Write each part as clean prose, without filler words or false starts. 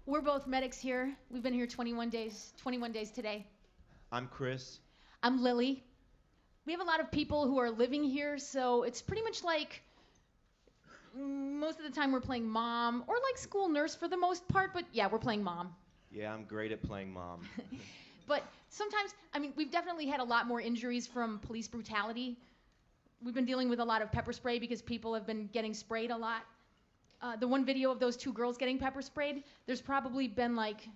We're both medics here. We've been here 21 days today. I'm Chris. I'm Lily. We have a lot of people who are living here, so it's pretty much like most of the time we're playing mom or like school nurse for the most part, but yeah, we're playing mom. Yeah, I'm great at playing mom. But sometimes, I mean, we've definitely had a lot more injuries from police brutality. We've been dealing with a lot of pepper spray because people have been getting sprayed a lot. The one video of those two girls getting pepper sprayed, there's probably been like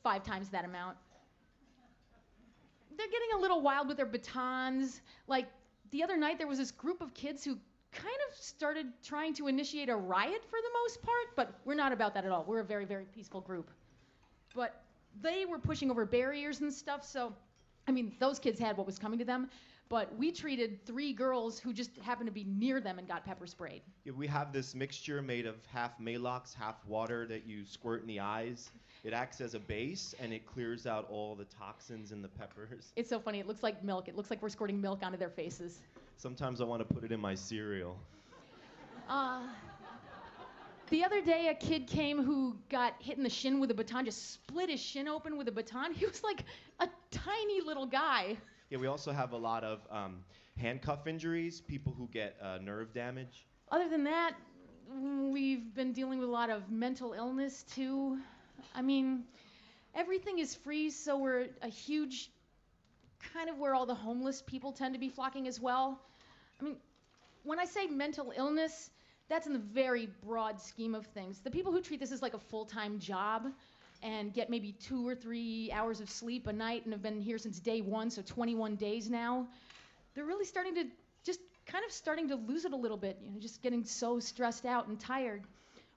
5 times that amount. They're getting a little wild with their batons. Like the other night, there was this group of kids who kind of started trying to initiate a riot for the most part, but we're not about that at all. We're a very, very peaceful group. But they were pushing over barriers and stuff, so, I mean, those kids had what was coming to them, but we treated 3 girls who just happened to be near them and got pepper sprayed. Yeah, we have this mixture made of half Malox, half water that you squirt in the eyes. It acts as a base, and it clears out all the toxins in the peppers. It's so funny. It looks like milk. It looks like we're squirting milk onto their faces. Sometimes I want to put it in my cereal. The other day, a kid came who got hit in the shin with a baton, just split his shin open with a baton. He was like a tiny little guy. Yeah, we also have a lot of handcuff injuries, people who get nerve damage. Other than that, we've been dealing with a lot of mental illness, too. I mean, everything is free, so we're a huge, kind of where all the homeless people tend to be flocking as well. I mean, when I say mental illness, that's in the very broad scheme of things. The people who treat this as like a full-time job and get maybe 2 or 3 hours of sleep a night and have been here since day 1, so 21 days now, they're really starting to lose it a little bit, you know, just getting so stressed out and tired.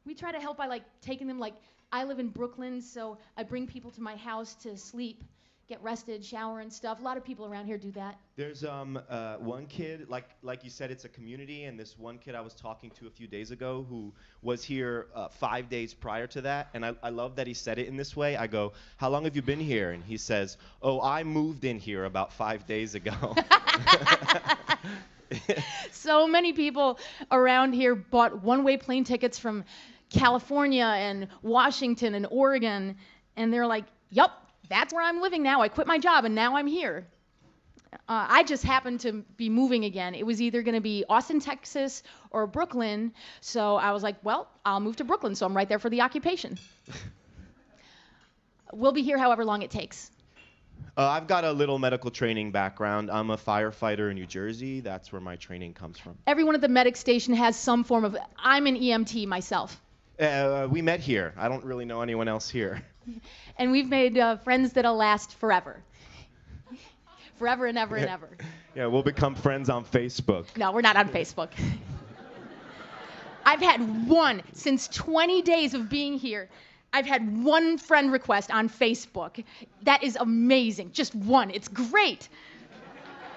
We try to help by like taking them, like I live in Brooklyn, so I bring people to my house to sleep, get rested, shower and stuff. A lot of people around here do that. There's one kid, like you said, it's a community, and this one kid I was talking to a few days ago who was here 5 days prior to that, and I love that he said it in this way. I go, "How long have you been here?" And he says, "Oh, I moved in here about 5 days ago." So many people around here bought one-way plane tickets from California and Washington and Oregon, and they're like, "Yup, that's where I'm living now. I quit my job and now I'm here." I just happened to be moving again. It was either going to be Austin, Texas or Brooklyn, so I was like, well, I'll move to Brooklyn, so I'm right there for the occupation. We'll be here however long it takes. I've got a little medical training background. I'm a firefighter in New Jersey. That's where my training comes from. Everyone at the medic station has some form of, I'm an EMT myself. We met here. I don't really know anyone else here. And we've made friends that'll last forever. Forever and ever and ever. Yeah, we'll become friends on Facebook. No, we're not on Facebook. I've had one, since 20 days of being here, I've had one friend request on Facebook. That is amazing. Just one. It's great.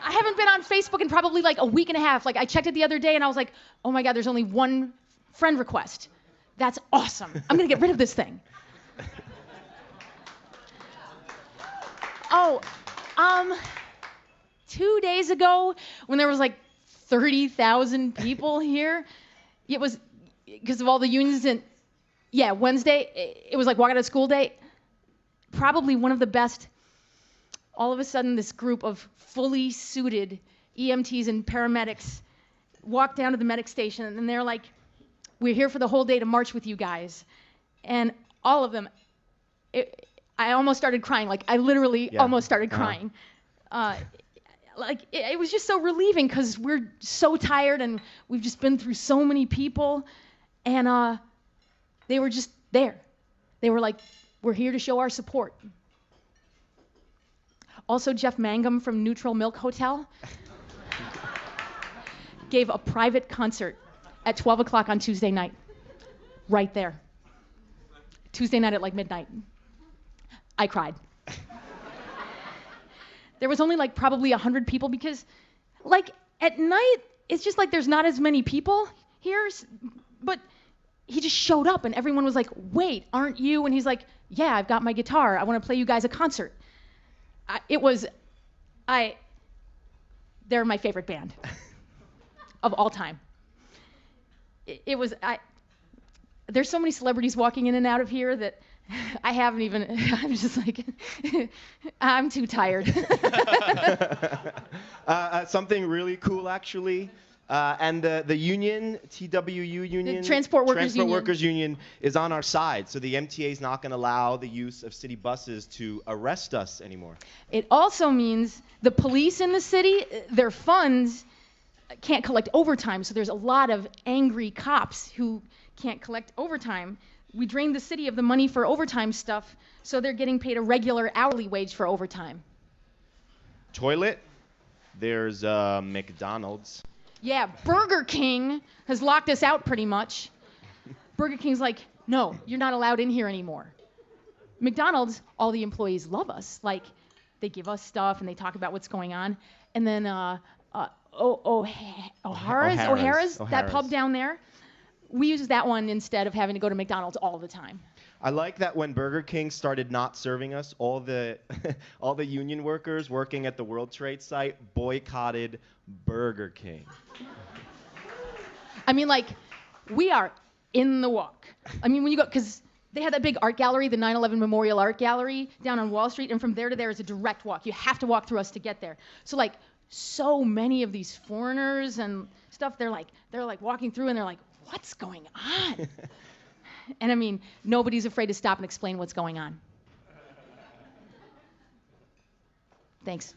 I haven't been on Facebook in probably like a week and a half. Like I checked it the other day and I was like, oh my God, there's only one friend request. That's awesome. I'm going to get rid of this thing. Oh, 2 days ago, when there was like 30,000 people here, it was because of all the unions. And yeah, Wednesday, it was like walk out of school day. Probably one of the best. All of a sudden, this group of fully suited EMTs and paramedics walked down to the medic station, and they're like, "We're here for the whole day to march with you guys." And all of them, I almost started crying. Like I literally almost started crying. It was just so relieving because we're so tired and we've just been through so many people, and they were just there. They were like, "We're here to show our support." Also, Jeff Mangum from Neutral Milk Hotel gave a private concert at 12 o'clock on Tuesday night, right there. Tuesday night at like midnight. I cried. There was only like probably 100 people because like at night, it's just like there's not as many people here, but he just showed up and everyone was like, "Wait, aren't you?" And he's like, "Yeah, I've got my guitar. I want to play you guys a concert." They're my favorite band of all time. There's so many celebrities walking in and out of here that I haven't even. I'm just like, I'm too tired. Something really cool, actually. And the union, TWU union, The Transport Workers Union. Workers Union, is on our side. So the MTA is not going to allow the use of city buses to arrest us anymore. It also means the police in the city, their funds can't collect overtime. So there's a lot of angry cops who can't collect overtime. We drained the city of the money for overtime stuff, so they're getting paid a regular hourly wage for overtime. Toilet, there's McDonald's. Yeah, Burger King has locked us out pretty much. Burger King's like, no, you're not allowed in here anymore. McDonald's, all the employees love us. Like, they give us stuff and they talk about what's going on. And then O'Hara's, that pub down there, we use that one instead of having to go to McDonald's all the time. I like that when Burger King started not serving us, all the all the union workers working at the World Trade site boycotted Burger King. I mean, like, we are in the walk. I mean, when you go, because they had that big art gallery, the 9/11 Memorial Art Gallery down on Wall Street, and from there to there is a direct walk. You have to walk through us to get there. So, like, so many of these foreigners and stuff, they're like walking through and they're like, what's going on? And I mean, nobody's afraid to stop and explain what's going on. Thanks.